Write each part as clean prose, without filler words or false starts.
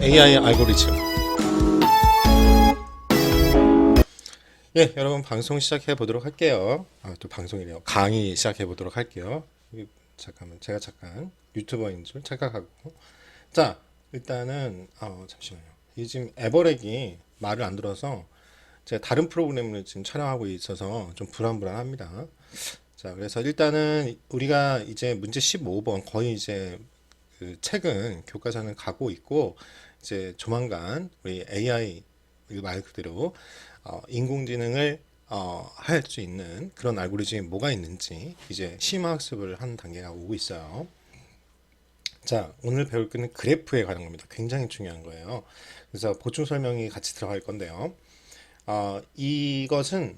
AI 알고리즘. 예, 여러분 방송 시작해 보도록 할게요. 또 방송이래요. 강의 시작해 보도록 할게요. 잠깐만, 제가 잠깐 유튜버인 줄 착각하고. 자, 일단은 잠시만요. 이 지금 에버렉이 말을 안 들어서 제가 다른 프로그램을 지금 촬영하고 있어서 좀 불안합니다. 자, 그래서 일단은 우리가 이제 문제 15번 거의 이제 그 책은 교과서는 가고 있고 이제 조만간 우리 AI 말 그대로 인공지능을 할 수 있는 그런 알고리즘이 뭐가 있는지 이제 심화학습을 한 단계가 오고 있어요. 자, 오늘 배울 거는 그래프에 관한 겁니다. 굉장히 중요한 거예요. 그래서 보충 설명이 같이 들어갈 건데요. 이것은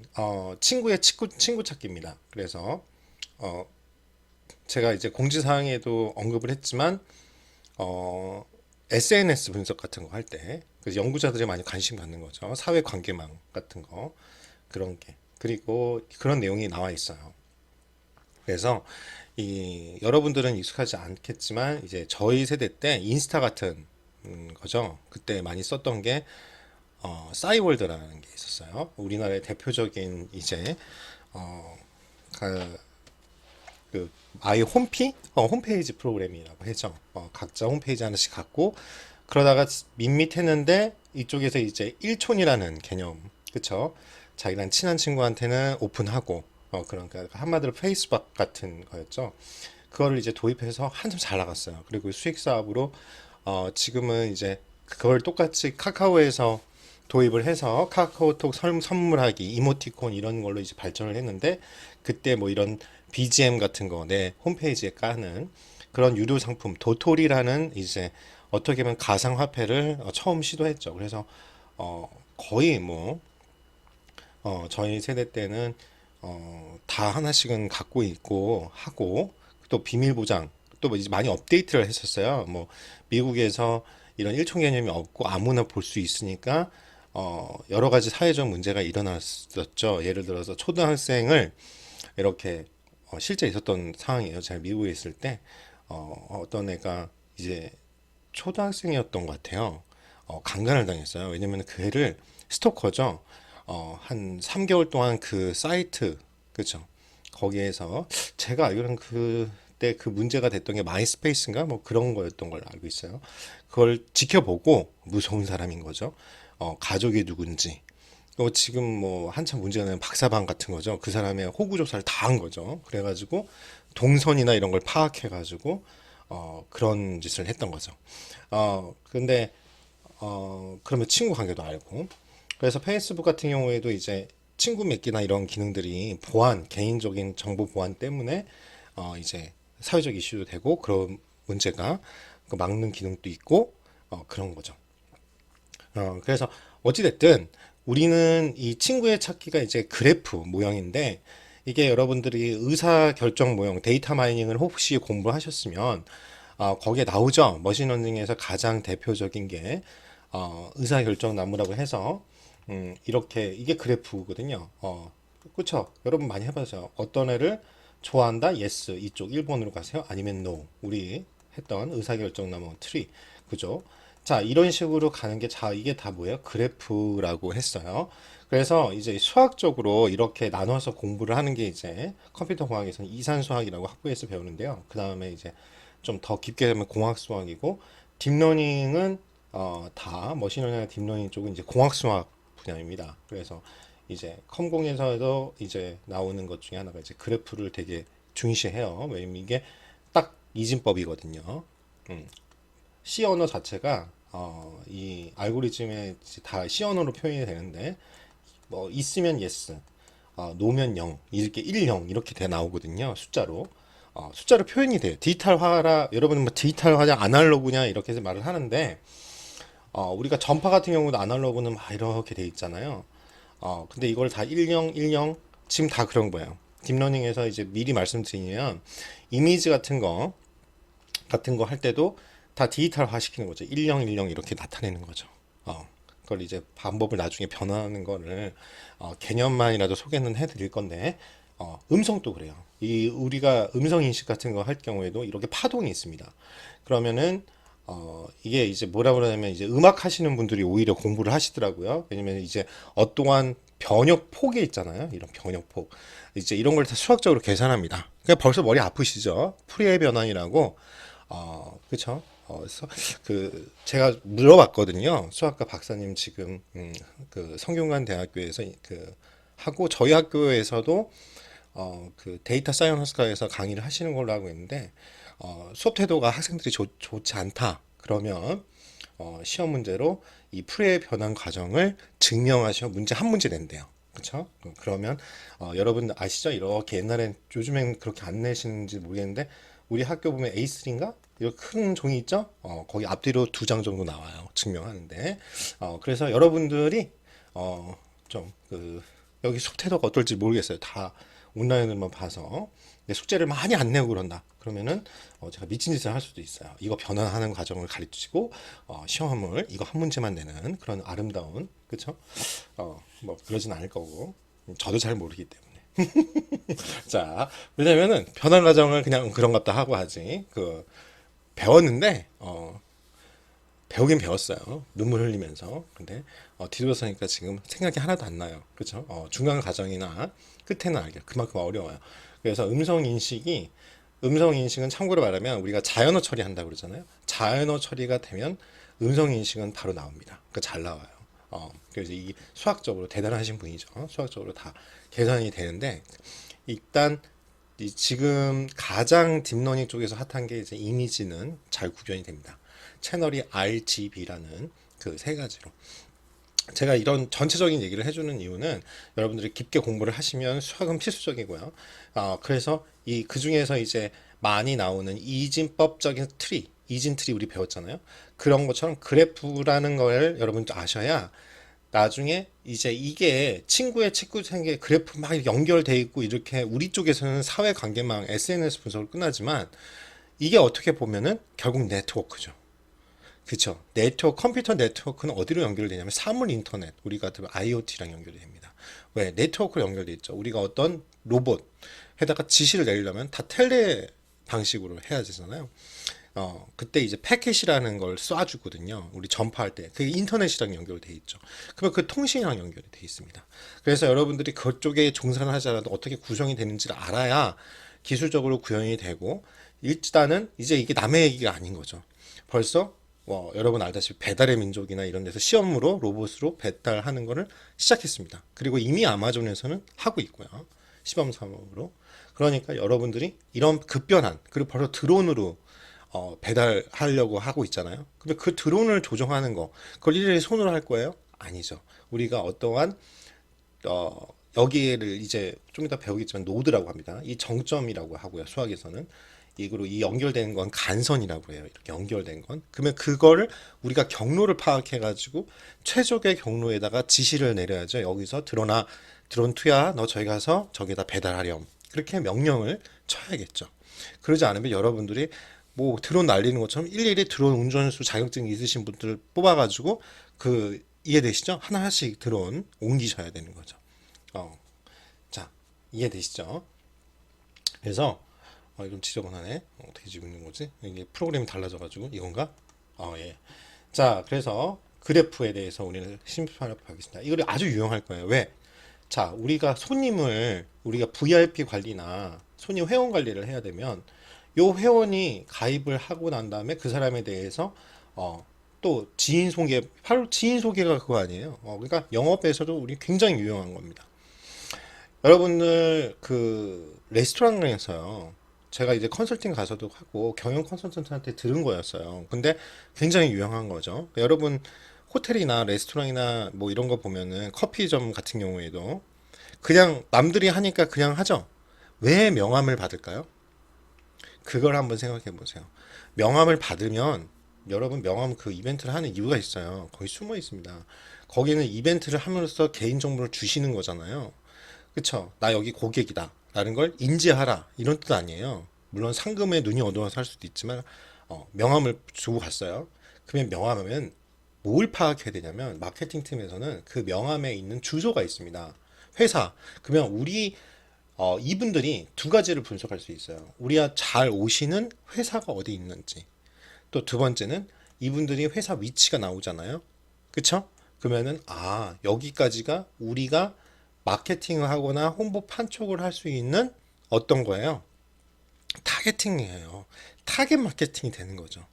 친구의 친구 찾기입니다. 그래서 제가 이제 공지사항에도 언급을 했지만 SNS 분석 같은 거 할 때, 그래서 연구자들이 많이 관심 갖는 거죠. 사회 관계망 같은 거, 그런 게. 그리고 그런 내용이 나와 있어요. 그래서 여러분들은 익숙하지 않겠지만, 이제 저희 세대 때 인스타 같은 거죠. 그때 많이 썼던 게, 싸이월드라는 게 있었어요. 우리나라의 대표적인 이제, 어, 그 아이 홈페이지 프로그램이라고 해죠. 각자 홈페이지 하나씩 갖고 그러다가 밋밋했는데 이쪽에서 이제 일촌이라는 개념, 그쵸? 자기랑 친한 친구한테는 오픈하고 그러니까 한마디로 페이스북 같은 거였죠. 그거를 이제 도입해서 한참 잘 나갔어요. 그리고 수익 사업으로 지금은 이제 그걸 똑같이 카카오에서 도입을 해서 카카오톡 선물하기, 이모티콘 이런 걸로 이제 발전을 했는데 그때 뭐 이런 BGM 같은 거 내 홈페이지에 까는 그런 유료 상품 도토리라는 이제 어떻게 보면 가상화폐를 처음 시도했죠. 그래서 거의 뭐 저희 세대 때는 다 하나씩은 갖고 있고 하고 또 비밀 보장 또 이제 많이 업데이트를 했었어요. 뭐 미국에서 이런 일총 개념이 없고 아무나 볼 수 있으니까 여러 가지 사회적 문제가 일어났었죠. 예를 들어서 초등학생을 이렇게 실제 있었던 상황이에요. 제가 미국에 있을 때 어떤 애가 이제 초등학생이었던 것 같아요. 강간을 당했어요. 왜냐면 그 애를 스토커죠. 한 3개월 동안 그 사이트, 그죠? 거기에서 제가 알기로는 그때 그 문제가 됐던 게 마이스페이스인가 뭐 그런 거였던 걸로 알고 있어요. 그걸 지켜보고 무서운 사람인 거죠. 가족이 누군지. 지금 뭐 한참 문제가 되는 박사방 같은 거죠. 그 사람의 호구 조사를 다 한 거죠. 그래가지고 동선이나 이런 걸 파악해가지고 그런 짓을 했던 거죠. 근데 그러면 친구 관계도 알고. 그래서 페이스북 같은 경우에도 이제 친구 맺기나 이런 기능들이 보안, 개인적인 정보 보안 때문에 이제 사회적 이슈도 되고 그런 문제가 그 막는 기능도 있고 그런 거죠. 그래서 어찌됐든 우리는 이 친구의 찾기가 이제 그래프 모형인데 이게 여러분들이 의사 결정 모형 데이터 마이닝을 혹시 공부하셨으면 거기에 나오죠. 머신러닝에서 가장 대표적인 게 의사 결정 나무라고 해서 이렇게 이게 그래프거든요. 그렇죠. 여러분 많이 해봐서 어떤 애를 좋아한다, yes 이쪽 1번으로 가세요. 아니면 no 우리 했던 의사 결정 나무 트리, 그죠? 자, 이런 식으로 가는 게, 자, 이게 다 뭐예요? 그래프라고 했어요. 그래서 이제 수학적으로 이렇게 나눠서 공부를 하는 게 이제 컴퓨터 공학에서는 이산수학이라고 학부에서 배우는데요. 그 다음에 이제 좀 더 깊게 되면 공학수학이고, 딥러닝은 다 머신러닝이나 딥러닝 쪽은 이제 공학수학 분야입니다. 그래서 이제 컴공에서도 이제 나오는 것 중에 하나가 이제 그래프를 되게 중시해요. 왜냐면 이게 딱 이진법이거든요. 음. C 언어 자체가 이 알고리즘에 다 C 언어로 표현이 되는데 뭐 있으면 yes, 노면 0 이렇게 1, 0 이렇게 돼 나오거든요. 숫자로 숫자로 표현이 돼요. 디지털화라 여러분은 뭐 디지털화냐 아날로그냐 이렇게 해서 말을 하는데 우리가 전파 같은 경우도 아날로그는 막 이렇게 돼 있잖아요. 근데 이걸 다 10, 10 지금 다 그런 거예요. 딥러닝에서 이제 미리 말씀드리면 이미지 같은 거 할 때도 다 디지털화 시키는 거죠. 1010 이렇게 나타내는 거죠. 그걸 이제 방법을 나중에 변화하는 거를 개념만이라도 소개는 해드릴 건데 음성도 그래요. 우리가 음성 인식 같은 거 할 경우에도 이렇게 파동이 있습니다. 그러면은 이게 이제 뭐라 그러냐면 이제 음악 하시는 분들이 오히려 공부를 하시더라고요. 왜냐면 이제 어떠한 변역 폭이 있잖아요. 이런 변역 폭. 이제 이런 걸 다 수학적으로 계산합니다. 그러니까 벌써 머리 아프시죠? 풀이의 변환이라고. 그쵸? 그래서 그 제가 물어봤거든요. 수학과 박사님 지금 그 성균관 대학교에서 그 하고 저희 학교에서도 그 데이터 사이언스과에서 강의를 하시는 걸로 알고 있는데 수업 태도가 학생들이 좋지 않다. 그러면 시험 문제로 이 풀이의 변환 과정을 증명하셔 문제 한 문제 낸대요. 그렇죠? 그러면 여러분 아시죠? 이렇게 옛날엔 요즘엔 그렇게 안 내시는지 모르겠는데 우리 학교 보면 A3인가? 이렇게 큰 종이 있죠? 거기 앞뒤로 두 장 정도 나와요. 증명하는데. 그래서 여러분들이 좀 그 여기 수업 태도가 어떨지 모르겠어요. 다 온라인으로만 봐서. 근데 숙제를 많이 안 내고 그런다. 그러면은 제가 미친 짓을 할 수도 있어요. 이거 변환하는 과정을 가르치고 시험을 이거 한 문제만 내는 그런 아름다운 그쵸? 뭐 그러진 않을 거고 저도 잘 모르기 때문에 자 왜냐면은 변환 과정을 그냥 그런 것도 하고 하지 그 배웠는데 배우긴 배웠어요. 눈물 흘리면서. 근데 뒤돌아서니까 지금 생각이 하나도 안 나요. 그렇죠? 중간 과정이나 끝에는 알게 그만큼 어려워요. 그래서 음성 인식은 참고로 말하면 우리가 자연어 처리한다고 그러잖아요. 자연어 처리가 되면 음성 인식은 바로 나옵니다. 그러니까 잘 나와요. 그래서 이 수학적으로 대단하신 분이죠. 수학적으로 다 계산이 되는데 일단 지금 가장 딥러닝 쪽에서 핫한 게 이제 이미지는 잘 구현이 됩니다. 채널이 RGB라는 그 세 가지로. 제가 이런 전체적인 얘기를 해주는 이유는 여러분들이 깊게 공부를 하시면 수학은 필수적이고요. 그래서 이 그 중에서 이제 많이 나오는 이진법적인 트리, 이진 트리 우리 배웠잖아요. 그런 것처럼 그래프라는 걸 여러분 아셔야 나중에 이제 이게 친구의 친구 생계 그래프 막 연결돼 있고 이렇게 우리 쪽에서는 사회 관계망 SNS 분석을 끝나지만 이게 어떻게 보면은 결국 네트워크죠. 그쵸. 컴퓨터 네트워크는 어디로 연결되냐면 사물 인터넷, 우리가 들으면 IoT랑 연결이 됩니다. 왜? 네트워크로 연결돼 있죠. 우리가 어떤 로봇에다가 지시를 내리려면 다 텔레 방식으로 해야 되잖아요. 그때 이제 패킷이라는 걸 쏴주거든요. 우리 전파할 때. 그게 인터넷이랑 연결돼 있죠. 그러면 그 통신이랑 연결이 돼 있습니다. 그래서 여러분들이 그쪽에 종사를 하더라도 어떻게 구성이 되는지를 알아야 기술적으로 구현이 되고, 일단은 이제 이게 남의 얘기가 아닌 거죠. 벌써 여러분 알다시피 배달의 민족이나 이런 데서 시험으로 로봇으로 배달하는 거를 시작했습니다. 그리고 이미 아마존에서는 하고 있고요. 시범 사업으로. 그러니까 여러분들이 이런 급변한 그리고 벌써 드론으로 배달하려고 하고 있잖아요. 근데 그 드론을 조정하는 거 그걸 일일이 손으로 할 거예요? 아니죠. 우리가 어떠한 여기를 이제 좀 이따 배우겠지만 노드라고 합니다. 이 정점이라고 하고요. 수학에서는 이거로 이 연결되는 건 간선이라고 해요. 이렇게 연결된 건. 그러면 그거를 우리가 경로를 파악해 가지고 최적의 경로에다가 지시를 내려야죠. 여기서 드론 투야 너 저기 가서 저기다 배달하렴. 그렇게 명령을 쳐야겠죠. 그러지 않으면 여러분들이 뭐 드론 날리는 것처럼 일일이 드론 운전수 자격증 있으신 분들 뽑아가지고 그 이해되시죠? 하나씩 드론 옮기셔야 되는 거죠. 자, 이해되시죠? 그래서 좀 지저분하네. 어떻게 지고 있는 거지? 이게 프로그램이 달라져가지고 이건가? 예. 자, 그래서 그래프에 대해서 우리는 심사하겠습니다. 이거 아주 유용할 거예요. 왜? 자, 우리가 VIP 관리나 손님 회원 관리를 해야 되면 요 회원이 가입을 하고 난 다음에 그 사람에 대해서 또 지인 소개, 바로 지인 소개가 그거 아니에요. 그러니까 영업에서도 우리 굉장히 유용한 겁니다. 여러분들 그 레스토랑에서요. 제가 이제 컨설팅 가서도 하고 경영 컨설턴트한테 들은 거였어요. 근데 굉장히 유용한 거죠. 여러분 호텔이나 레스토랑이나 뭐 이런 거 보면은 커피점 같은 경우에도 그냥 남들이 하니까 그냥 하죠. 왜 명함을 받을까요? 그걸 한번 생각해 보세요. 명함을 받으면 여러분 명함 그 이벤트를 하는 이유가 있어요. 거기 숨어 있습니다. 거기는 이벤트를 함으로써 개인 정보를 주시는 거잖아요. 그쵸? 나 여기 고객이다. 라는 걸 인지하라. 이런 뜻 아니에요. 물론 상금에 눈이 어두워서 할 수도 있지만, 명함을 주고 갔어요. 그러면 명함하면 뭘 파악해야 되냐면, 마케팅 팀에서는 그 명함에 있는 주소가 있습니다. 회사. 그러면 이분들이 두 가지를 분석할 수 있어요. 우리가 잘 오시는 회사가 어디 있는지. 또 두 번째는 이분들이 회사 위치가 나오잖아요. 그쵸? 그러면은 여기까지가 우리가 마케팅을 하거나 홍보 판촉을 할 수 있는 어떤 거예요? 타겟팅이에요. 타겟 마케팅이 되는 거죠.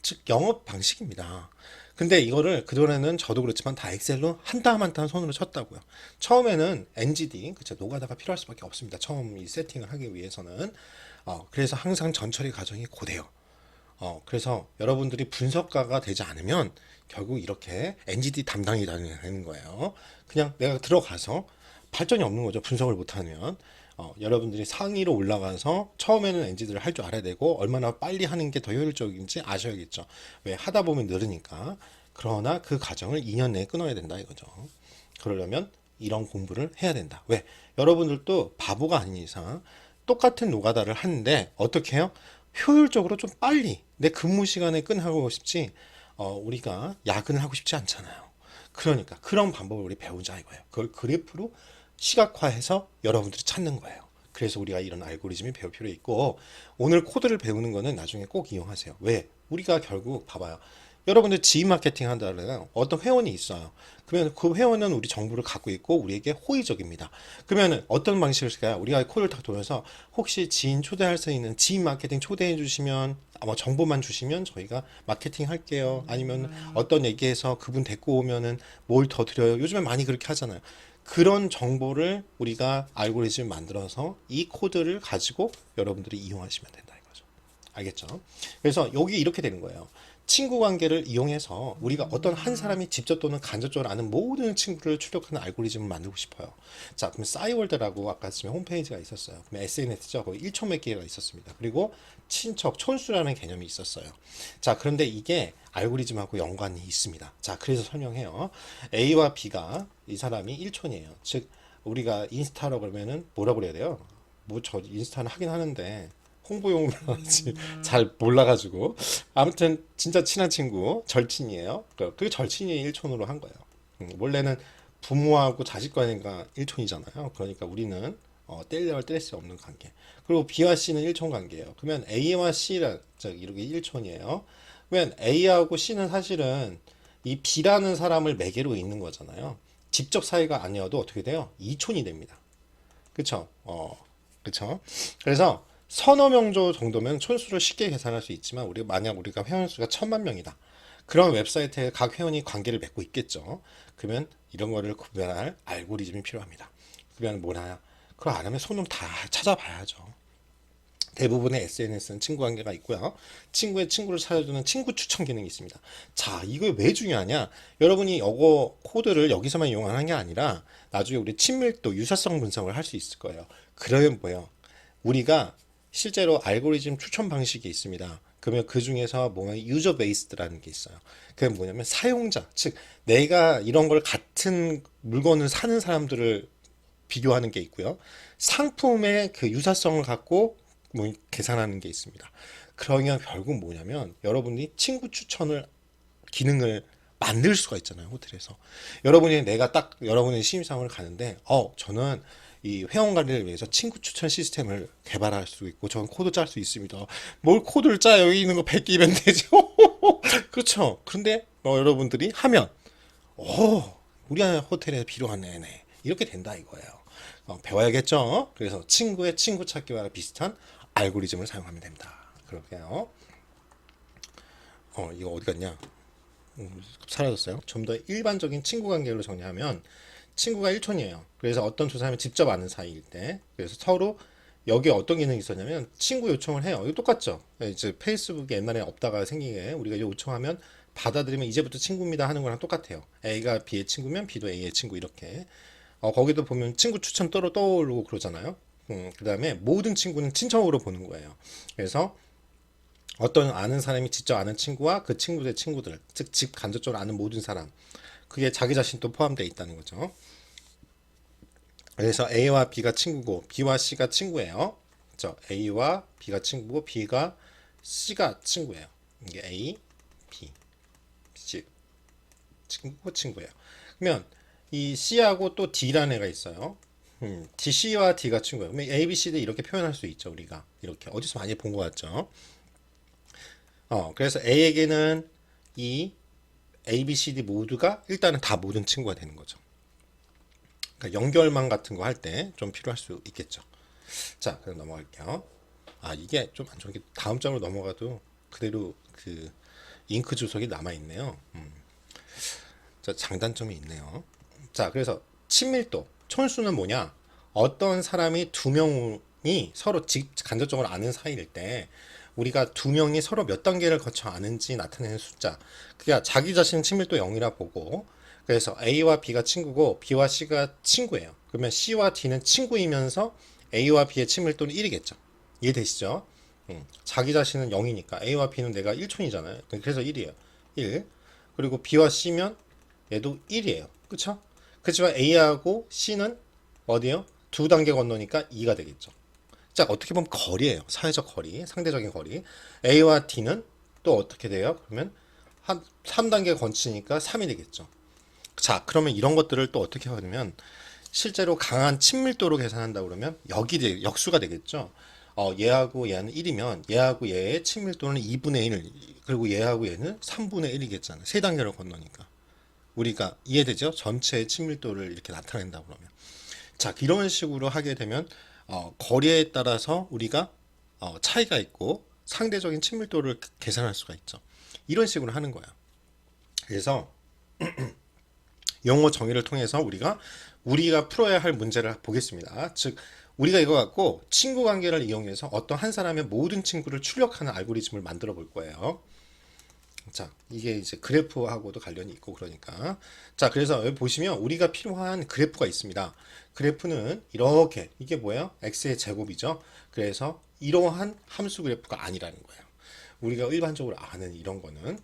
즉 영업 방식입니다. 근데 이거를 그전에는 저도 그렇지만 다 엑셀로 한 땀 한 땀 손으로 쳤다고요. 처음에는 NGD 그쵸 노가다가 필요할 수밖에 없습니다. 처음 이 세팅을 하기 위해서는 그래서 항상 전처리 과정이 고돼요. 그래서 여러분들이 분석가가 되지 않으면 결국 이렇게 NGD 담당이 되는 거예요. 그냥 내가 들어가서 발전이 없는 거죠. 분석을 못하면. 여러분들이 상위로 올라가서 처음에는 NGD를 할 줄 알아야 되고 얼마나 빨리 하는 게 더 효율적인지 아셔야겠죠. 왜 하다 보면 늘으니까. 그러나 그 과정을 2년 내에 끊어야 된다 이거죠. 그러려면 이런 공부를 해야 된다. 왜? 여러분들도 바보가 아닌 이상 똑같은 노가다를 하는데 어떻게 해요? 효율적으로 좀 빨리 내 근무 시간에 끝나고 싶지 우리가 야근을 하고 싶지 않잖아요. 그러니까 그런 방법을 우리 배우자 이거예요. 그걸 그래프로 시각화해서 여러분들이 찾는 거예요. 그래서 우리가 이런 알고리즘이 배울 필요 있고 오늘 코드를 배우는 거는 나중에 꼭 이용하세요. 왜? 우리가 결국 봐봐요. 여러분들 지인 마케팅 한다면 어떤 회원이 있어요. 그러면 그 회원은 우리 정보를 갖고 있고 우리에게 호의적입니다. 그러면 어떤 방식을 쓸까요? 우리가 코드를 딱 돌려서 혹시 지인 초대할 수 있는 지인 마케팅 초대해 주시면 아마 정보만 주시면 저희가 마케팅 할게요. 아니면 어떤 얘기해서 그분 데리고 오면은 뭘 더 드려요. 요즘에 많이 그렇게 하잖아요. 그런 정보를 우리가 알고리즘을 만들어서 이 코드를 가지고 여러분들이 이용하시면 된다 이거죠. 알겠죠? 그래서 여기 이렇게 되는 거예요. 친구 관계를 이용해서 우리가 어떤 한 사람이 직접 또는 간접적으로 아는 모든 친구를 출력하는 알고리즘을 만들고 싶어요. 자, 그럼 싸이월드라고 아까 지금 홈페이지가 있었어요. 그럼 SNS죠. 거기 1초 몇 개가 있었습니다. 그리고 친척, 촌수라는 개념이 있었어요. 자, 그런데 이게 알고리즘하고 연관이 있습니다. 자, 그래서 설명해요. A와 B가 이 사람이 1촌이에요. 즉, 우리가 인스타라고 그러면은 뭐라고 그래야 돼요? 뭐 저 인스타는 하긴 하는데 홍보용으로 하지 잘 몰라가지고 아무튼 진짜 친한 친구 절친이에요. 그 절친이 일촌으로 한 거예요. 원래는 부모하고 자식 관계가 일촌이잖아요. 그러니까 우리는 뗄래야 뗄 수 없는 관계. 그리고 B와 C는 일촌 관계예요. 그러면 A와 C는 이렇게 일촌이에요. 그러면 A하고 C는 사실은 이 B라는 사람을 매개로 있는 거잖아요. 직접 사이가 아니어도 어떻게 돼요? 이촌이 됩니다. 그쵸? 그쵸? 그래서 서너 명조 정도면 촌수를 쉽게 계산할 수 있지만 만약 우리가 회원 수가 1,000만 명이다. 그런 웹사이트에 각 회원이 관계를 맺고 있겠죠. 그러면 이런 거를 구별할 알고리즘이 필요합니다. 그러면 뭐냐? 그걸 안 하면 손으로 다 찾아봐야죠. 대부분의 SNS는 친구 관계가 있고요. 친구의 친구를 찾아주는 친구 추천 기능이 있습니다. 자, 이거 왜 중요하냐? 여러분이 이거 코드를 여기서만 이용하는 게 아니라 나중에 우리 친밀도, 유사성 분석을 할 수 있을 거예요. 그러면 뭐예요? 우리가 실제로 알고리즘 추천 방식이 있습니다. 그러면 그 중에서 뭐냐 유저 베이스드라는 게 있어요. 그게 뭐냐면 사용자, 즉 내가 이런 걸 같은 물건을 사는 사람들을 비교하는 게 있고요. 상품의 그 유사성을 갖고 뭐 계산하는 게 있습니다. 그러면 결국 뭐냐면 여러분이 친구 추천을 기능을 만들 수가 있잖아요, 호텔에서. 여러분이 내가 딱 여러분의 신입사원을 가는데 저는 이 회원 관리를 위해서 친구 추천 시스템을 개발할 수 있고 저는 코드 짤 수 있습니다. 뭘 코드를 짜? 여기 있는 거 100개면 되죠. 그렇죠. 그런데 여러분들이 하면 우리 호텔에 필요한 애네. 이렇게 된다 이거예요. 배워야겠죠. 그래서 친구의 친구 찾기와 비슷한 알고리즘을 사용하면 됩니다. 그렇게요. 이거 어디 갔냐? 사라졌어요. 좀 더 일반적인 친구 관계로 정리하면 친구가 1촌이에요. 그래서 어떤 두 사람이 직접 아는 사이일 때 그래서 서로 여기에 어떤 기능이 있었냐면 친구 요청을 해요. 이거 똑같죠. 이제 페이스북이 옛날에 없다가 생긴 게 우리가 요청하면 받아들이면 이제부터 친구입니다 하는 거랑 똑같아요. A가 B의 친구면 B도 A의 친구 이렇게. 거기도 보면 친구 추천 떠오르고 그러잖아요. 그 다음에 모든 친구는 친척으로 보는 거예요. 그래서 어떤 아는 사람이 직접 아는 친구와 그 친구들의 친구들, 즉 집 간접적으로 아는 모든 사람, 그게 자기 자신도 포함되어 있다는 거죠. 그래서 A와 B가 친구고 B와 C가 친구예요. 그렇죠? A와 B가 친구고 B가 C가 친구예요. 이게 A, B, C 친구예요. 그러면 이 C하고 또 D라는 애가 있어요. C와 D가 친구예요. 그러면 A, B, C, D 이렇게 표현할 수 있죠. 우리가 이렇게 어디서 많이 본 것 같죠. 그래서 A에게는 이 A, B, C, D 모두가 일단은 다 모든 친구가 되는 거죠. 그러니까 연결망 같은 거 할 때 좀 필요할 수 있겠죠. 자, 그럼 넘어갈게요. 아, 이게 좀 안 좋은 게 다음 장으로 넘어가도 그대로 그 잉크 주석이 남아 있네요. 자, 장단점이 있네요. 자, 그래서 친밀도, 촌수는 뭐냐? 어떤 사람이 두 명이 서로 간접적으로 아는 사이일 때 우리가 두 명이 서로 몇 단계를 거쳐 아는지 나타내는 숫자. 그러니까 자기 자신 친밀도 0이라 보고 그래서 A와 B가 친구고 B와 C가 친구예요. 그러면 C와 D는 친구이면서 A와 B의 친밀도는 1이겠죠. 이해되시죠? 자기 자신은 0이니까 A와 B는 내가 1촌이잖아요. 그래서 1이에요. 1. 그리고 B와 C면 얘도 1이에요. 그쵸? 그렇지만 A하고 C는 어디요? 두 단계 건너니까 2가 되겠죠. 자, 어떻게 보면 거리예요. 사회적 거리, 상대적인 거리. A와 D는 또 어떻게 돼요? 그러면 한 3단계 건치니까 3이 되겠죠. 자, 그러면 이런 것들을 또 어떻게 하냐면 실제로 강한 친밀도로 계산한다 그러면 역수가 되겠죠. 얘하고 얘는 1이면 얘하고 얘의 친밀도는 2분의 1, 그리고 얘하고 얘는 3분의 1이겠잖아요. 세 단계를 건너니까. 우리가 이해되죠? 전체의 친밀도를 이렇게 나타낸다 그러면. 자, 이런 식으로 하게 되면 거리에 따라서 우리가 차이가 있고 상대적인 친밀도를 계산할 수가 있죠. 이런 식으로 하는 거야. 그래서 용어 정의를 통해서 우리가 풀어야 할 문제를 보겠습니다. 즉 우리가 이거 갖고 친구 관계를 이용해서 어떤 한 사람의 모든 친구를 출력하는 알고리즘을 만들어 볼 거예요. 자, 이게 이제 그래프하고도 관련이 있고 그러니까. 자, 그래서 여기 보시면 우리가 필요한 그래프가 있습니다. 그래프는 이렇게, 이게 뭐예요? x의 제곱이죠. 그래서 이러한 함수 그래프가 아니라는 거예요. 우리가 일반적으로 아는 이런 거는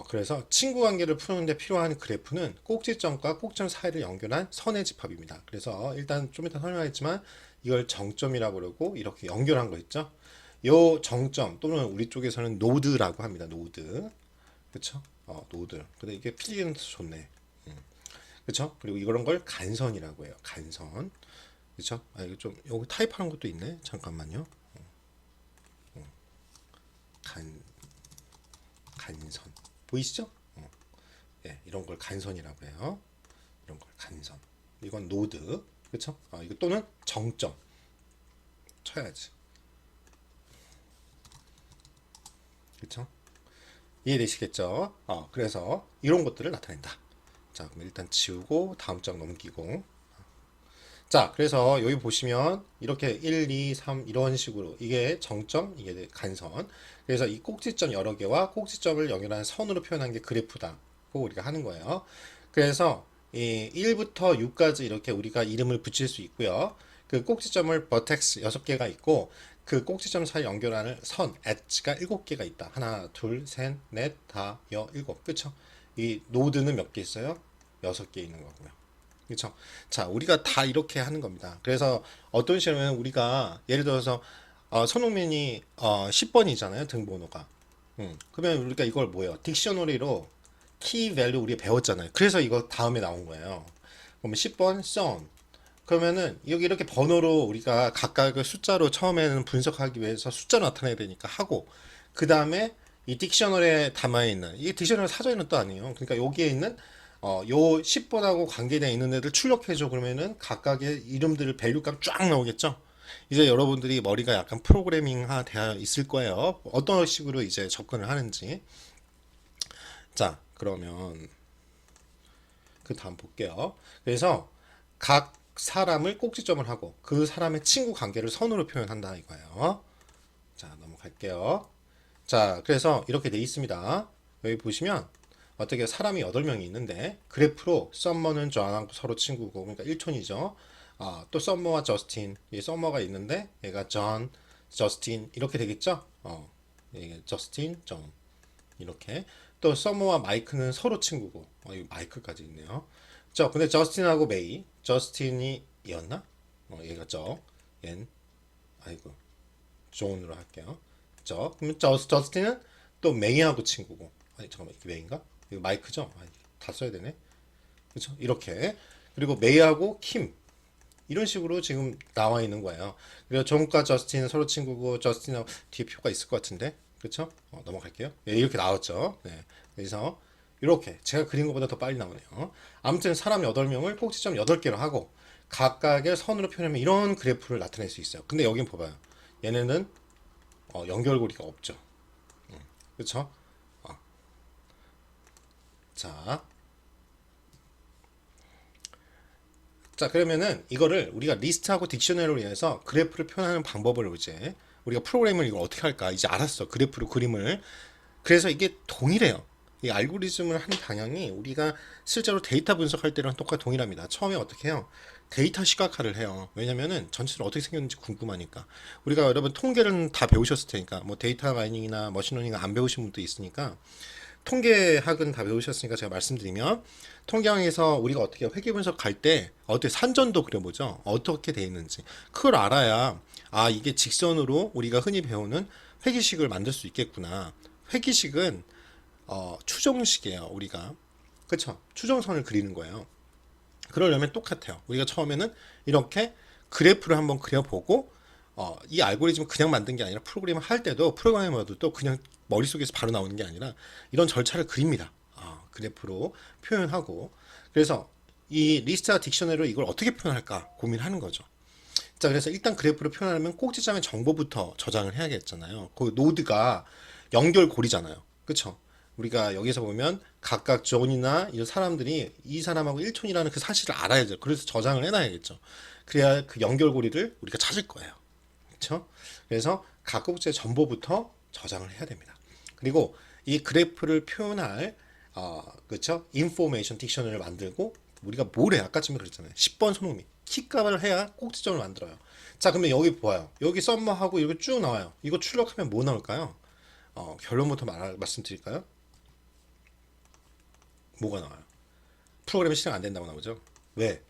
그래서 친구 관계를 푸는데 필요한 그래프는 꼭지점과 꼭지점 사이를 연결한 선의 집합입니다. 그래서 일단 좀 이따 설명하겠지만 이걸 정점이라고 그러고 이렇게 연결한 거 있죠. 요 정점 또는 우리 쪽에서는 노드라고 합니다. 노드. 그쵸? 노드. 근데 이게 필기는 좋네. 그쵸? 그리고 이런 걸 간선이라고 해요. 간선. 그쵸? 아, 이거 좀, 여기 타입하는 것도 있네. 잠깐만요. 간, 간선. 보이시죠? 예, 이런 걸 간선이라고 해요. 이런 걸 간선. 이건 노드. 그쵸? 이거 또는 정점. 쳐야지. 그쵸? 이해되시겠죠? 그래서 이런 것들을 나타낸다. 자, 그럼 일단 지우고 다음 장 넘기고. 자, 그래서 여기 보시면 이렇게 1, 2, 3 이런 식으로 이게 정점, 이게 간선. 그래서 이 꼭지점 여러 개와 꼭지점을 연결하는 선으로 표현한 게 그래프다. 고 우리가 하는 거예요. 그래서 이 1부터 6까지 이렇게 우리가 이름을 붙일 수 있고요. 그 꼭지점을 버텍스 6개가 있고 그 꼭지점 사이 연결하는 선, 엣지가 7개가 있다. 하나, 둘, 셋, 넷, 다, 일곱. 그쵸? 이 노드는 몇 개 있어요? 6개 있는 거고요. 그쵸? 자, 우리가 다 이렇게 하는 겁니다. 그래서 어떤 식으로는 우리가 예를 들어서 손흥민이 10번이잖아요. 등번호가. 그러면 우리가 이걸 뭐예요? 딕셔너리로 키 밸류 우리 배웠잖아요. 그래서 이거 다음에 나온 거예요. 그러면 10번 son. 그러면은 여기 이렇게 번호로 우리가 각각의 숫자로 처음에는 분석하기 위해서 숫자로 나타내야 되니까 하고 그 다음에 이 딕셔너리에 담아 있는 이게 딕셔너리 사전에는 또 아니에요. 그러니까 여기에 있는 요 10번하고 관계되어 있는 애들 출력해줘 그러면은 각각의 이름들을 밸류값 쫙 나오겠죠. 이제 여러분들이 머리가 약간 프로그래밍화 되어 있을 거예요. 어떤 식으로 이제 접근을 하는지. 자, 그러면 그 다음 볼게요. 그래서 각 사람을 꼭지점을 하고 그 사람의 친구 관계를 선으로 표현한다 이거예요. 자, 넘어갈게요. 자, 그래서 이렇게 돼 있습니다. 여기 보시면 어떻게 사람이 8명이 있는데 그래프로 썸머는 저랑 서로 친구고 그러니까 1촌이죠. 또 썸머와 저스틴, 이 썸머가 있는데 얘가 존, 저스틴 이렇게 되겠죠? 이게 저스틴, 존 이렇게. 또 서머와 마이크는 서로 친구고 이거 마이크까지 있네요. 저 근데 저스틴하고 메이, 저스틴이었나? 얘가 얜 아이고 존으로 할게요. 그러면 저스틴은 또 메이하고 친구고. 아니 잠깐만 이게 메이인가? 이거 마이크죠? 다 써야 되네. 그렇죠? 이렇게. 그리고 메이하고 킴 이런 식으로 지금 나와 있는 거예요. 그리고 존과 저스틴은 서로 친구고 저스틴하고 뒤에 표가 있을 것 같은데 그렇죠? 넘어갈게요. 예, 이렇게 나왔죠. 네. 그래서 이렇게 제가 그린 것보다 더 빨리 나오네요. 아무튼 사람 8명을 꼭지점 8개로 하고 각각의 선으로 표현하면 이런 그래프를 나타낼 수 있어요. 근데 여긴 봐봐요. 얘네는 연결고리가 없죠. 그렇죠? 어, 자, 자 그러면은 이거를 우리가 리스트하고 딕셔너리로 인해서 그래프를 표현하는 방법을 이제 우리가 프로그램을 이걸 어떻게 할까 이제 알았어. 그래프로 그림을. 그래서 이게 동일해요. 이 알고리즘을 하는 방향이 우리가 실제로 데이터 분석할 때랑 똑같이 동일합니다. 처음에 어떻게 해요? 데이터 시각화를 해요. 왜냐면은 전체적으로 어떻게 생겼는지 궁금하니까. 우리가 여러분 통계는 다 배우셨을 테니까 뭐 데이터 마이닝이나 머신러닝 안 배우신 분도 있으니까 통계학은 다 배우셨으니까 제가 말씀드리면 통계학에서 우리가 어떻게 회계 분석할 때 어떻게 산전도 그려보죠. 어떻게 돼 있는지 그걸 알아야 아 이게 직선으로 우리가 흔히 배우는 회계식을 만들 수 있겠구나. 회계식은 추정식이에요. 우리가 그쵸? 추정선을 그리는 거예요. 그러려면 똑같아요. 우리가 처음에는 이렇게 그래프를 한번 그려보고 이 알고리즘을 그냥 만든 게 아니라 프로그램을 할 때도 프로그래머들도 그냥 머릿속에서 바로 나오는 게 아니라 이런 절차를 그립니다. 그래프로 표현하고 그래서 이 리스트와 딕셔너리로 이걸 어떻게 표현할까 고민하는 거죠. 자, 그래서 일단 그래프를 표현하려면 꼭지점의 정보부터 저장을 해야겠잖아요. 그 노드가 연결고리잖아요. 그쵸? 우리가 여기서 보면 각각 존이나 이런 사람들이 이 사람하고 일촌이라는 그 사실을 알아야죠. 그래서 저장을 해놔야겠죠. 그래야 그 연결고리를 우리가 찾을 거예요. 그렇죠? 그래서 각 꼭지의 정보부터 저장을 해야 됩니다. 그리고 이 그래프를 표현할 그렇죠? 인포메이션 딕셔너리를 만들고 우리가 뭘 해? 아까쯤에 그랬잖아요. 10번 손흥민 키값을 해야 꼭지점을 만들어요. 자, 그러면 여기 보아요. 여기 썸머하고 이렇게 쭉 나와요. 이거 출력하면 뭐 나올까요? 결론부터 말씀드릴까요? 뭐가 나와요? 프로그램이 실행 안 된다고 나오죠? 왜?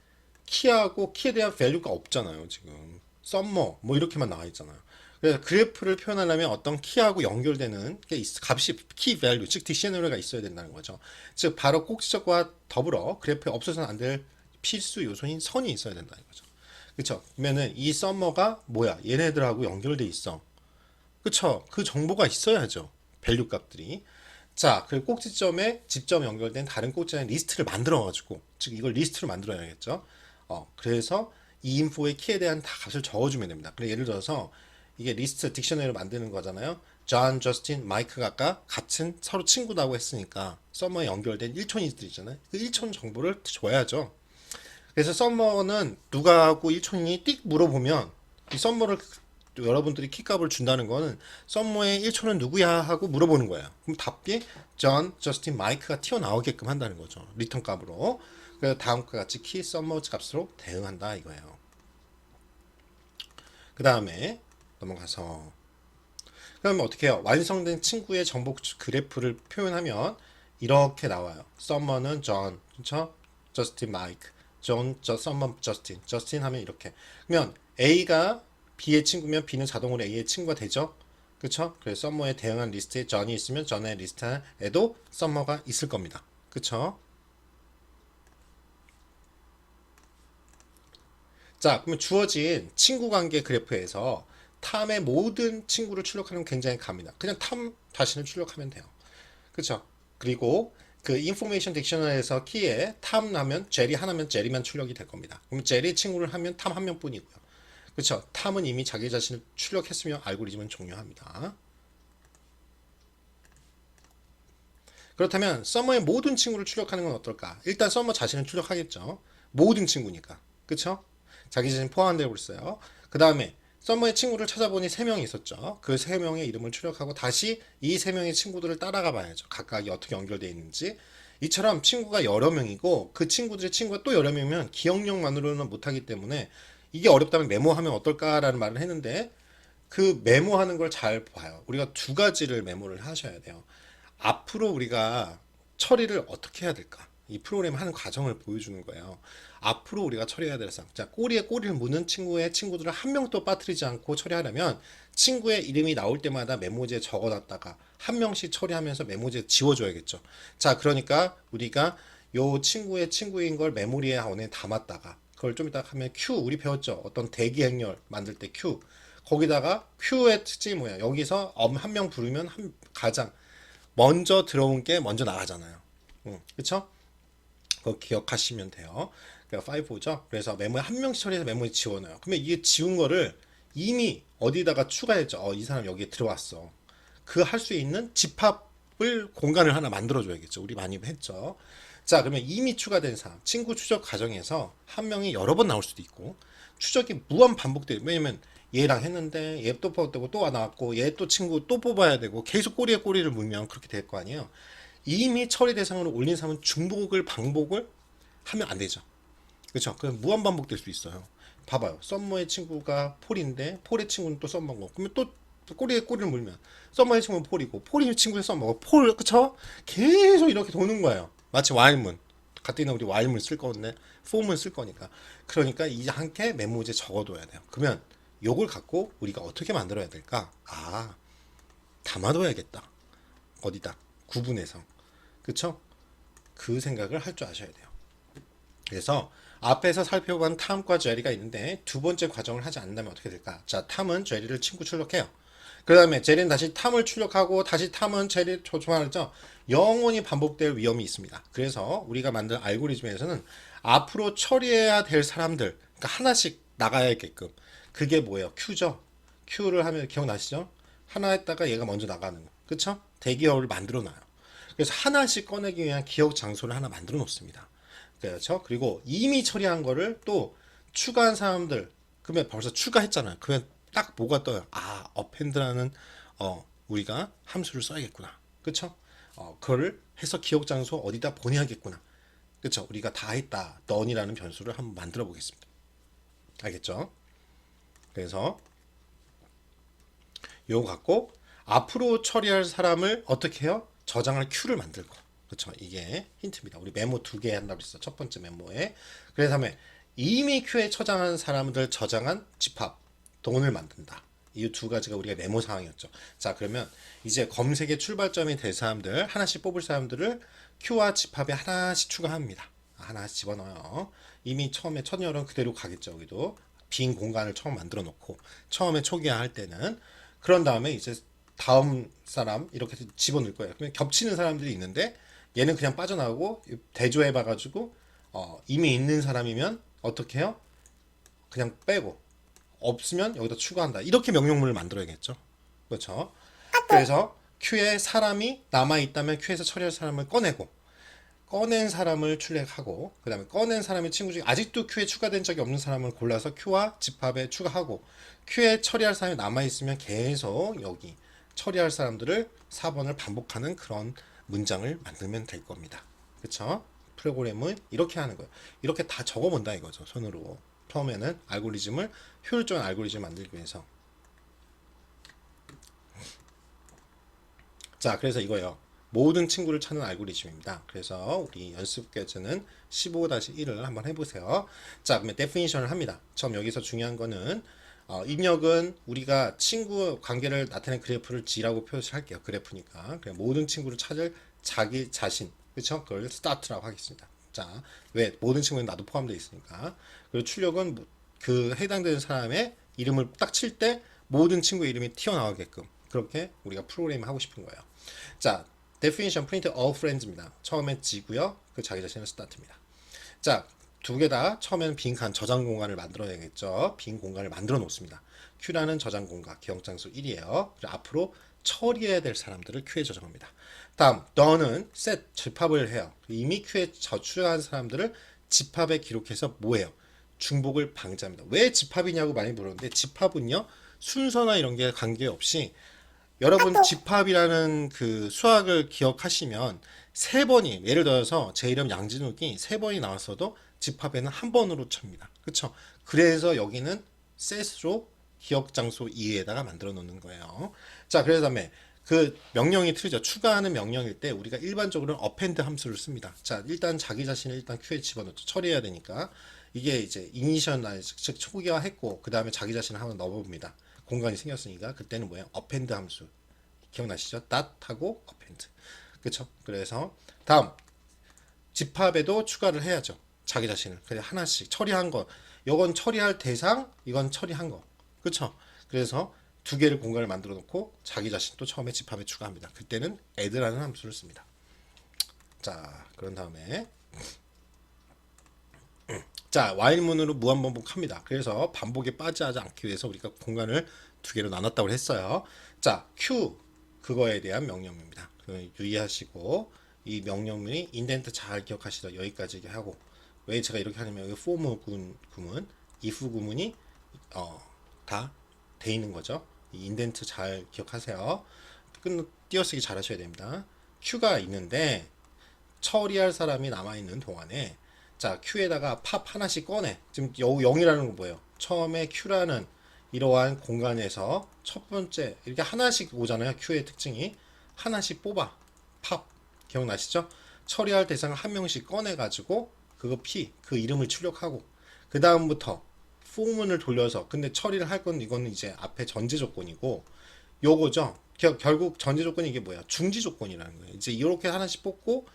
키하고 키에 대한 밸류가 없잖아요, 지금. 썸머 뭐 이렇게만 나와 있잖아요. 그래서 그래프를 표현하려면 어떤 키하고 연결되는 게 값이 키 밸류, 즉 딕셔너리가 있어야 된다는 거죠. 즉 바로 꼭지점과 더불어 그래프에 없어서는 안 될 필수 요소인 선이 있어야 된다는 거죠. 그렇죠? 그러면은 이 썸머가 뭐야? 얘네들하고 연결돼 있어. 그쵸? 그 정보가 있어야죠. 밸류 값들이. 자, 그 꼭지점에 직접 연결된 다른 꼭지점의 리스트를 만들어가지고, 즉 이걸 리스트를 만들어야겠죠. 그래서 이 인포의 키에 대한 다 값을 적어주면 됩니다. 그래 예를 들어서 이게 리스트 딕셔너리를 만드는 거잖아요. 존, 저스틴, 마이크가 아까 같은 서로 친구라고 했으니까 서머에 연결된 일촌이들 있잖아요. 그 일촌 정보를 줘야죠. 그래서 썸머는 누가 하고 일촌이니 띡 물어보면 이 썸머를 여러분들이 키값을 준다는 거는 썸머의 1초는 누구야 하고 물어보는 거예요. 그럼 답이 존, 저스틴, 마이크가 튀어나오게끔 한다는 거죠. 리턴 값으로. 그래서 다음과 같이 키 썸머 값으로 대응한다 이거예요. 그 다음에 넘어가서 그러면 어떻게 해요? 완성된 친구의 정보 그래프를 표현하면 이렇게 나와요. 썸머는 존, 그렇죠? 저스틴, 마이크, 존, 썸머, 저스틴, 저스틴 하면 이렇게. 그러면 A가 B의 친구면 B는 자동으로 A의 친구가 되죠. 그쵸? 그래서 썸머에 대응한 리스트에 전이 있으면 전의 리스트에도 썸머가 있을 겁니다. 그쵸? 자, 그러면 주어진 친구 관계 그래프에서 탐의 모든 친구를 출력하는 건 굉장히 갑니다. 그냥 탐 자신을 출력하면 돼요. 그쵸? 그리고 그 인포메이션 딕셔너리에서 키에 탐 하면 제리 하나면 제리만 출력이 될 겁니다. 그럼 제리 친구를 하면 탐 한 명뿐이고요. 그렇죠. 탐은 이미 자기 자신을 출력했으며 알고리즘은 종료합니다. 그렇다면 서머의 모든 친구를 출력하는 건 어떨까? 일단 서머 자신을 출력하겠죠. 모든 친구니까. 그렇죠? 자기 자신 포함되고 있어요. 그 다음에 서머의 친구를 찾아보니 3명이 있었죠. 그 3명의 이름을 출력하고 다시 이 3명의 친구들을 따라가 봐야죠. 각각이 어떻게 연결되어 있는지. 이처럼 친구가 여러 명이고 그 친구들의 친구가 또 여러 명이면 기억력만으로는 못하기 때문에 이게 어렵다면 메모하면 어떨까라는 말을 했는데 그 메모하는 걸 잘 봐요. 우리가 두 가지를 메모를 하셔야 돼요. 앞으로 우리가 처리를 어떻게 해야 될까? 이 프로그램 하는 과정을 보여주는 거예요. 앞으로 우리가 처리해야 될 사항. 자, 꼬리에 꼬리를 무는 친구의 친구들을 한 명도 빠뜨리지 않고 처리하려면 친구의 이름이 나올 때마다 메모지에 적어놨다가 한 명씩 처리하면서 메모지에 지워줘야겠죠. 자, 그러니까 우리가 요 친구의 친구인 걸 메모리에 안에 담았다가 그걸 좀 이따 하면 Q 우리 배웠죠. 어떤 대기 행렬 만들 때 Q 거기다가 Q의 특징이 뭐야? 여기서 한 명 부르면 가장 먼저 들어온 게 먼저 나가잖아요. 그쵸? 그거 기억하시면 돼요. 그러니까 5죠. 그래서 메모에 한 명씩 처리해서 메모에 지워놔요. 그러면 이게 지운 거를 이미 어디다가 추가했죠. 이 사람 여기에 들어왔어. 그 할 수 있는 집합을 공간을 하나 만들어줘야겠죠. 우리 많이 했죠. 자, 그러면 이미 추가된 사람, 친구 추적 과정에서 한 명이 여러 번 나올 수도 있고, 추적이 무한 반복돼요. 왜냐면 얘랑 했는데 얘 또 뽑았고 또 나왔고 얘 또 친구 또 뽑아야 되고 계속 꼬리에 꼬리를 물면 그렇게 될 거 아니에요. 이미 처리 대상으로 올린 사람은 중복을 반복을 하면 안 되죠. 그렇죠? 그럼 무한 반복될 수 있어요. 봐봐요. 썸머의 친구가 폴인데 폴의 친구는 또 썸머고 그러면 또 꼬리에 꼬리를 물면 썸머의 친구는 폴이고 폴의 친구는 썸머고 폴 그쵸? 계속 이렇게 도는 거예요. 마치 와일문 가뜩이나 우리 와일문 쓸 건데 폼은 쓸 거니까 그러니까 이 함께 메모지에 적어둬야 돼요. 그러면 요걸 갖고 우리가 어떻게 만들어야 될까? 담아둬야겠다. 어디다? 구분해서 그쵸? 그 생각을 할 줄 아셔야 돼요. 그래서 앞에서 살펴본 탐과 제리가 있는데 두 번째 과정을 하지 않는다면 어떻게 될까? 자, 탐은 제리를 친구 출력해요. 그 다음에 제리는 다시 탐을 출력하고 다시 탐은 제리 조종하죠. 영원히 반복될 위험이 있습니다. 그래서 우리가 만든 알고리즘에서는 앞으로 처리해야 될 사람들, 그러니까 하나씩 나가야겠끔 그게 뭐예요? 큐죠. 큐를 하면 기억나시죠? 하나 했다가 얘가 먼저 나가는 거, 그쵸? 대기업을 만들어 놔요. 그래서 하나씩 꺼내기 위한 기억 장소를 하나 만들어 놓습니다. 그렇죠? 그리고 이미 처리한 거를 또 추가한 사람들, 그러면 벌써 추가했잖아요. 그러면 딱 뭐가 떠요? 어펜드라는 우리가 함수를 써야겠구나. 그쵸? 그거를 해서 기억 장소 어디다 보내야겠구나. 그쵸? 우리가 다 했다. none이라는 변수를 한번 만들어 보겠습니다. 알겠죠? 그래서 요거 갖고 앞으로 처리할 사람을 어떻게 해요? 저장할 큐를 만들고. 그렇죠. 이게 힌트입니다. 우리 메모 2개 한다고 했어. 첫 번째 메모에. 그래서 다음에 이미 큐에 저장한 사람들 저장한 집합 동을 만든다. 이 두 가지가 우리가 메모 상황이었죠. 자, 그러면 이제 검색의 출발점이 될 사람들 하나씩 뽑을 사람들을 큐와 집합에 하나씩 추가합니다. 하나씩 집어넣어요. 이미 처음에 첫 열은 그대로 가겠죠. 여기도 빈 공간을 처음 만들어 놓고 처음에 초기화할 때는 그런 다음에 이제 다음 사람 이렇게 집어넣을 거예요. 그러면 겹치는 사람들이 있는데 얘는 그냥 빠져나오고 대조해 봐가지고 이미 있는 사람이면 어떻게 해요? 그냥 빼고 없으면 여기다 추가한다. 이렇게 명령문을 만들어야겠죠. 그렇죠? 그래서 큐에 사람이 남아 있다면 큐에서 처리할 사람을 꺼내고 꺼낸 사람을 출력하고 그 다음에 꺼낸 사람의 친구 중에 아직도 큐에 추가된 적이 없는 사람을 골라서 큐와 집합에 추가하고 큐에 처리할 사람이 남아있으면 계속 여기 처리할 사람들을 4번을 반복하는 그런 문장을 만들면 될 겁니다. 그쵸? 프로그램은 이렇게 하는 거예요. 이렇게 다 적어본다 이거죠. 손으로. 처음에는 알고리즘을 효율적인 알고리즘 만들기 위해서. 자, 그래서 이거예요. 모든 친구를 찾는 알고리즘입니다. 그래서 우리 연습 교재는 15-1을 한번 해보세요. 자, 그러면 definition을 합니다. 처음 여기서 중요한 거는 입력은 우리가 친구 관계를 나타낸 그래프를 G라고 표시할게요. 그래프니까. 그냥 모든 친구를 찾을 자기 자신, 그렇죠? 그걸 start라고 하겠습니다. 자, 왜 모든 친구는 나도 포함되어 있으니까. 그리고 출력은 그 해당되는 사람의 이름을 딱 칠 때 모든 친구 이름이 튀어나오게끔 그렇게 우리가 프로그램을 하고 싶은 거예요. 자, definition print all friends입니다. 처음에 G고요. 그 자기 자신은 start입니다. 자, 두 개 다 처음에는 빈칸 저장 공간을 만들어야겠죠. 빈 공간을 만들어 놓습니다. Q라는 저장 공간 기억장소 1이에요. 그리고 앞으로 처리해야 될 사람들을 Q에 저장합니다. 다음 done은 set 집합을 해요. 이미 Q에 저출한 사람들을 집합에 기록해서 뭐예요? 중복을 방지합니다. 왜 집합이냐고 많이 물었는데 집합은요 순서나 이런 게 관계없이 여러분 집합이라는 그 수학을 기억하시면 세 번이 예를 들어서 제 이름 양진욱이 세 번이 나왔어도 집합에는 한 번으로 칩니다. 그렇죠? 그래서 여기는 set으로 기억 장소 2에다가 만들어 놓는 거예요. 자, 그래서 다음에 그 명령이 틀리죠. 추가하는 명령일 때 우리가 일반적으로는 append 함수를 씁니다. 자, 일단 자기 자신을 일단 Q에 집어넣죠. 처리해야 되니까. 이게 이제 이니셜라이즈, 즉 초기화했고 그 다음에 자기 자신을 한번 넣어봅니다. 공간이 생겼으니까 그때는 뭐예요? append 함수 기억나시죠? dot 하고 append. 그렇죠? 그래서 다음 집합에도 추가를 해야죠. 자기 자신을. 그래 하나씩 처리한 거. 이건 처리할 대상, 이건 처리한 거. 그렇죠? 그래서 두 개를 공간을 만들어 놓고 자기 자신도 처음에 집합에 추가합니다. 그때는 add라는 함수를 씁니다. 자, 그런 다음에 자, while문으로 무한반복합니다. 그래서 반복에 빠지지 않기 위해서 우리가 공간을 두 개로 나눴다고 했어요. 자, q 그거에 대한 명령입니다. 유의하시고 이 명령문이 인덴트 잘 기억하시죠. 여기까지 하고 왜 제가 이렇게 하냐면 여기 for 구문, if 구문이 다 돼 있는 거죠. 이 인덴트 잘 기억하세요. 띄어쓰기 잘 하셔야 됩니다. q가 있는데 처리할 사람이 남아있는 동안에 자 Q에다가 팝 하나씩 꺼내. 지금 0이라는 건 뭐예요? 처음에 Q라는 이러한 공간에서 첫 번째 이렇게 하나씩 오잖아요. Q의 특징이 하나씩 뽑아. 팝 기억나시죠? 처리할 대상을 한 명씩 꺼내가지고 그거 P 그 이름을 출력하고 그 다음부터 포문을 돌려서 근데 처리를 할 건 이거는 이제 앞에 전제 조건이고 요거죠. 결국 전제 조건이 이게 뭐야? 중지 조건이라는 거예요. 이제 이렇게 하나씩 뽑고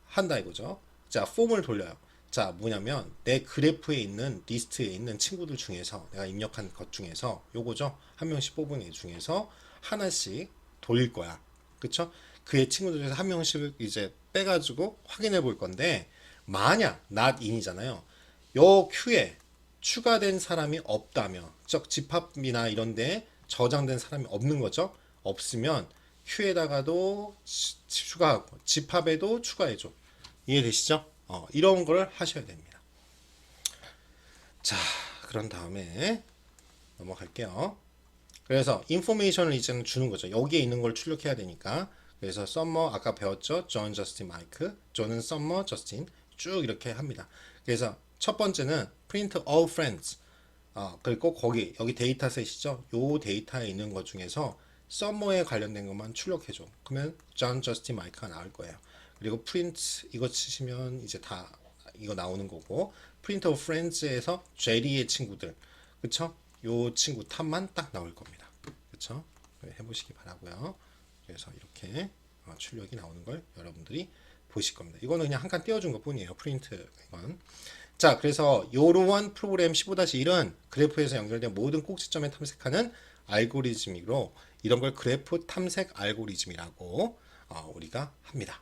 한다 이거죠. 자, 폼을 돌려요. 자, 뭐냐면 내 그래프에 있는 리스트에 있는 친구들 중에서 내가 입력한 것 중에서 요거죠. 한 명씩 뽑은 애 중에서 하나씩 돌릴 거야. 그쵸? 그의 친구들 중에서 한 명씩 이제 빼가지고 확인해 볼 건데 만약 not in이잖아요. 요 큐에 추가된 사람이 없다면 즉 집합이나 이런데 저장된 사람이 없는 거죠. 없으면 큐에다가도 추가하고 집합에도 추가해줘. 이해되시죠? 이런 걸 하셔야 됩니다. 자, 그런 다음에 넘어갈게요. 그래서 인포메이션을 이제는 주는 거죠. 여기에 있는 걸 출력해야 되니까. 그래서 썸머 아까 배웠죠? 존, 저스틴, 마이크. 존은 썸머, 저스틴 쭉 이렇게 합니다. 그래서 첫 번째는 print all friends. 그리고 거기 여기 데이터셋이죠. 요 데이터에 있는 것 중에서 썸머에 관련된 것만 출력해줘. 그러면 존, 저스틴, 마이크가 나올 거예요. 그리고 print 이거 치시면 이제 다 이거 나오는 거고 print of friends에서 제리의 친구들 그쵸? 요 친구 탑만 딱 나올 겁니다. 그쵸? 해보시기 바라고요. 그래서 이렇게 출력이 나오는 걸 여러분들이 보실 겁니다. 이거는 그냥 한 칸 띄워준 것 뿐이에요. 프린트 이건. 자, 그래서 요러한 프로그램 15-1은 그래프에서 연결된 모든 꼭지점에 탐색하는 알고리즘이로 이런 걸 그래프 탐색 알고리즘이라고 우리가 합니다.